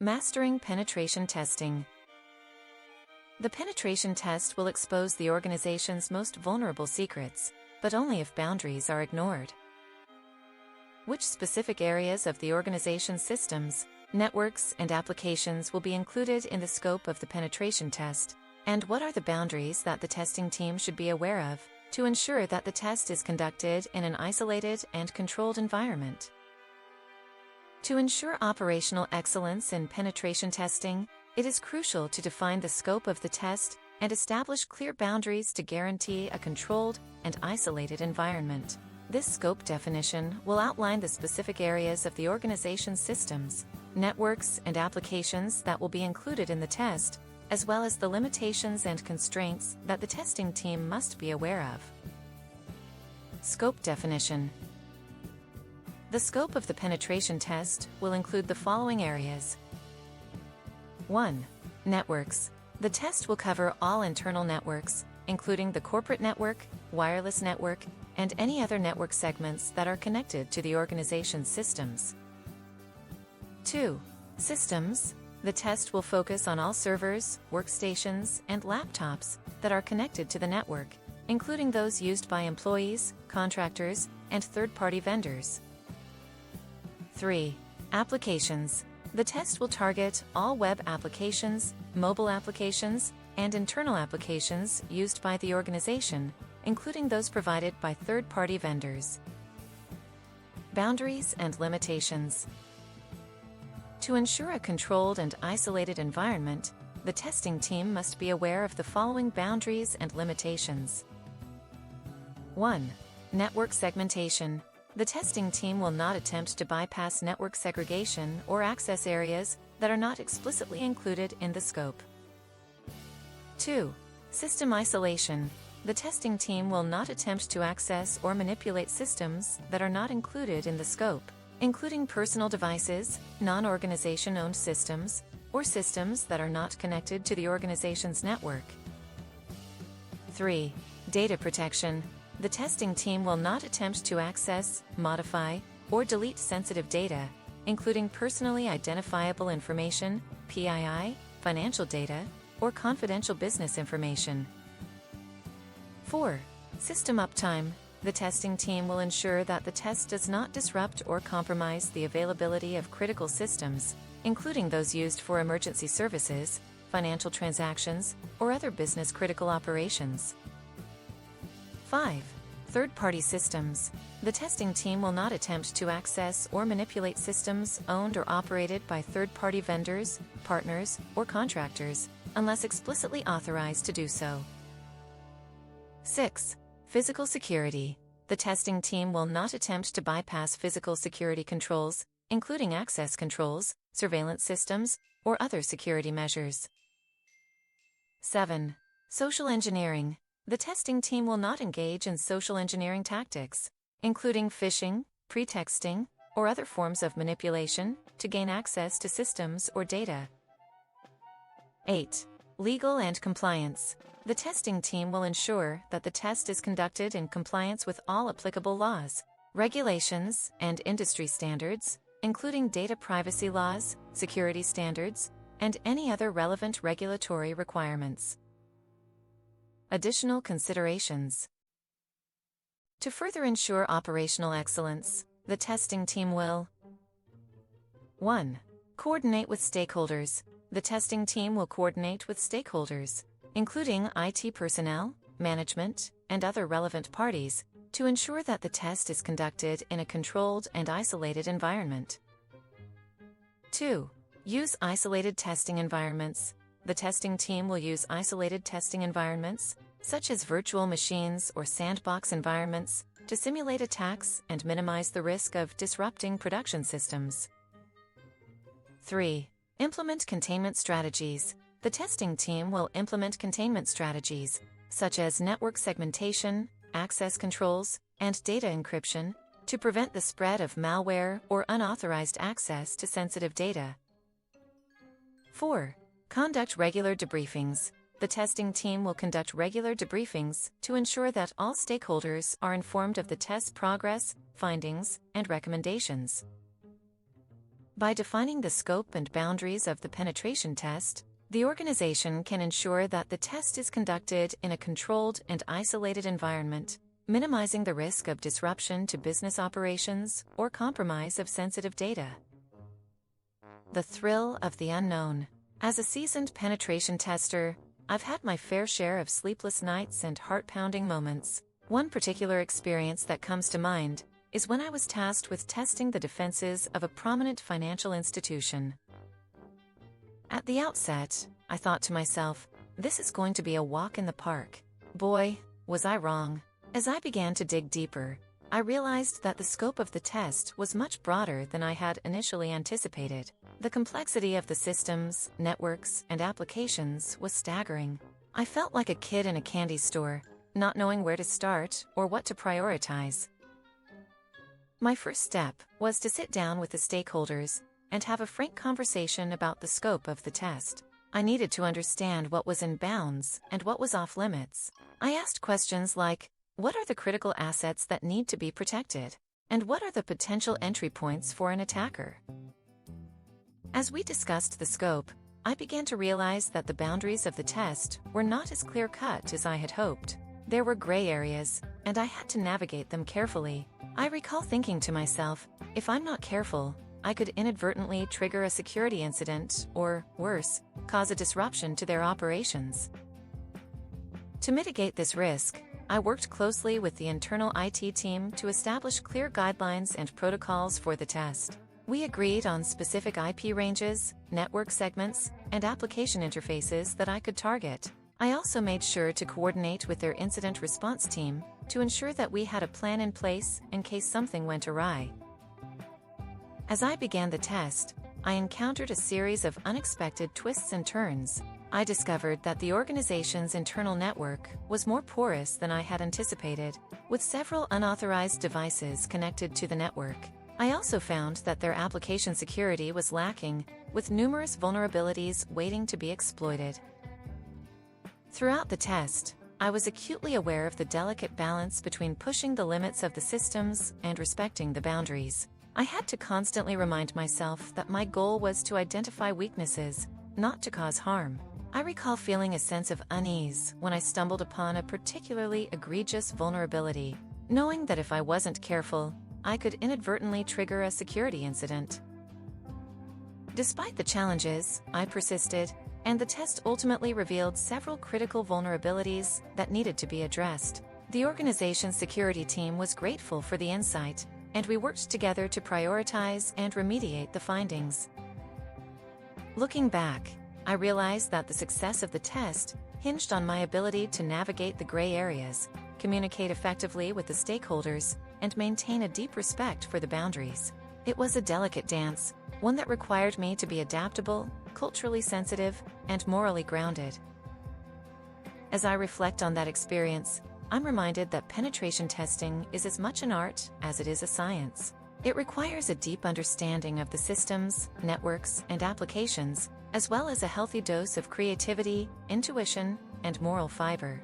Mastering penetration testing. The penetration test will expose the organization's most vulnerable secrets, but only if boundaries are ignored. Which specific areas of the organization's systems, networks, and applications will be included in the scope of the penetration test, and what are the boundaries that the testing team should be aware of to ensure that the test is conducted in an isolated and controlled environment? To ensure operational excellence in penetration testing, it is crucial to define the scope of the test and establish clear boundaries to guarantee a controlled and isolated environment. This scope definition will outline the specific areas of the organization's systems, networks, and applications that will be included in the test, as well as the limitations and constraints that the testing team must be aware of. Scope definition. The scope of the penetration test will include the following areas. 1. Networks. The test will cover all internal networks, including the corporate network, wireless network, and any other network segments that are connected to the organization's systems. 2. Systems. The test will focus on all servers, workstations, and laptops that are connected to the network, including those used by employees, contractors, and third-party vendors. 3. Applications. The test will target all web applications, mobile applications, and internal applications used by the organization, including those provided by third-party vendors. Boundaries and limitations. To ensure a controlled and isolated environment, the testing team must be aware of the following boundaries and limitations. 1. Network segmentation. The testing team will not attempt to bypass network segregation or access areas that are not explicitly included in the scope. 2. System isolation. The testing team will not attempt to access or manipulate systems that are not included in the scope, including personal devices, non-organization-owned systems, or systems that are not connected to the organization's network. 3. Data protection. The testing team will not attempt to access, modify, or delete sensitive data, including personally identifiable information, PII, financial data, or confidential business information. 4. System uptime. The testing team will ensure that the test does not disrupt or compromise the availability of critical systems, including those used for emergency services, financial transactions, or other business-critical operations. 5. Third-party systems. The testing team will not attempt to access or manipulate systems owned or operated by third-party vendors, partners, or contractors, unless explicitly authorized to do so. 6. Physical security. The testing team will not attempt to bypass physical security controls, including access controls, surveillance systems, or other security measures. 7. Social engineering. The testing team will not engage in social engineering tactics, including phishing, pretexting, or other forms of manipulation, to gain access to systems or data. 8. Legal and compliance. The testing team will ensure that the test is conducted in compliance with all applicable laws, regulations, and industry standards, including data privacy laws, security standards, and any other relevant regulatory requirements. Additional considerations. To further ensure operational excellence, the testing team will 1. Coordinate with stakeholders. The testing team will coordinate with stakeholders, including IT personnel, management, and other relevant parties, to ensure that the test is conducted in a controlled and isolated environment. 2. Use isolated testing environments. The testing team will use isolated testing environments, such as virtual machines or sandbox environments, to simulate attacks and minimize the risk of disrupting production systems. 3. Implement containment strategies. The testing team will implement containment strategies, such as network segmentation, access controls, and data encryption, to prevent the spread of malware or unauthorized access to sensitive data. 4. Conduct regular debriefings. The testing team will conduct regular debriefings to ensure that all stakeholders are informed of the test's progress, findings, and recommendations. By defining the scope and boundaries of the penetration test, the organization can ensure that the test is conducted in a controlled and isolated environment, minimizing the risk of disruption to business operations or compromise of sensitive data. The thrill of the unknown. As a seasoned penetration tester, I've had my fair share of sleepless nights and heart-pounding moments. One particular experience that comes to mind is when I was tasked with testing the defenses of a prominent financial institution. At the outset, I thought to myself, this is going to be a walk in the park. Boy, was I wrong. As I began to dig deeper, I realized that the scope of the test was much broader than I had initially anticipated. The complexity of the systems, networks, and applications was staggering. I felt like a kid in a candy store, not knowing where to start or what to prioritize. My first step was to sit down with the stakeholders and have a frank conversation about the scope of the test. I needed to understand what was in bounds and what was off limits. I asked questions like, what are the critical assets that need to be protected? And what are the potential entry points for an attacker? As we discussed the scope, I began to realize that the boundaries of the test were not as clear-cut as I had hoped. There were gray areas, and I had to navigate them carefully. I recall thinking to myself, if I'm not careful, I could inadvertently trigger a security incident or, worse, cause a disruption to their operations. To mitigate this risk, I worked closely with the internal IT team to establish clear guidelines and protocols for the test. We agreed on specific IP ranges, network segments, and application interfaces that I could target. I also made sure to coordinate with their incident response team to ensure that we had a plan in place in case something went awry. As I began the test, I encountered a series of unexpected twists and turns. I discovered that the organization's internal network was more porous than I had anticipated, with several unauthorized devices connected to the network. I also found that their application security was lacking, with numerous vulnerabilities waiting to be exploited. Throughout the test, I was acutely aware of the delicate balance between pushing the limits of the systems and respecting the boundaries. I had to constantly remind myself that my goal was to identify weaknesses, not to cause harm. I recall feeling a sense of unease when I stumbled upon a particularly egregious vulnerability, knowing that if I wasn't careful, I could inadvertently trigger a security incident. Despite the challenges, I persisted, and the test ultimately revealed several critical vulnerabilities that needed to be addressed. The organization's security team was grateful for the insight, and we worked together to prioritize and remediate the findings. Looking back, I realized that the success of the test hinged on my ability to navigate the gray areas, communicate effectively with the stakeholders, and maintain a deep respect for the boundaries. It was a delicate dance, one that required me to be adaptable, culturally sensitive, and morally grounded. As I reflect on that experience, I'm reminded that penetration testing is as much an art as it is a science. It requires a deep understanding of the systems, networks, and applications, as well as a healthy dose of creativity, intuition, and moral fiber.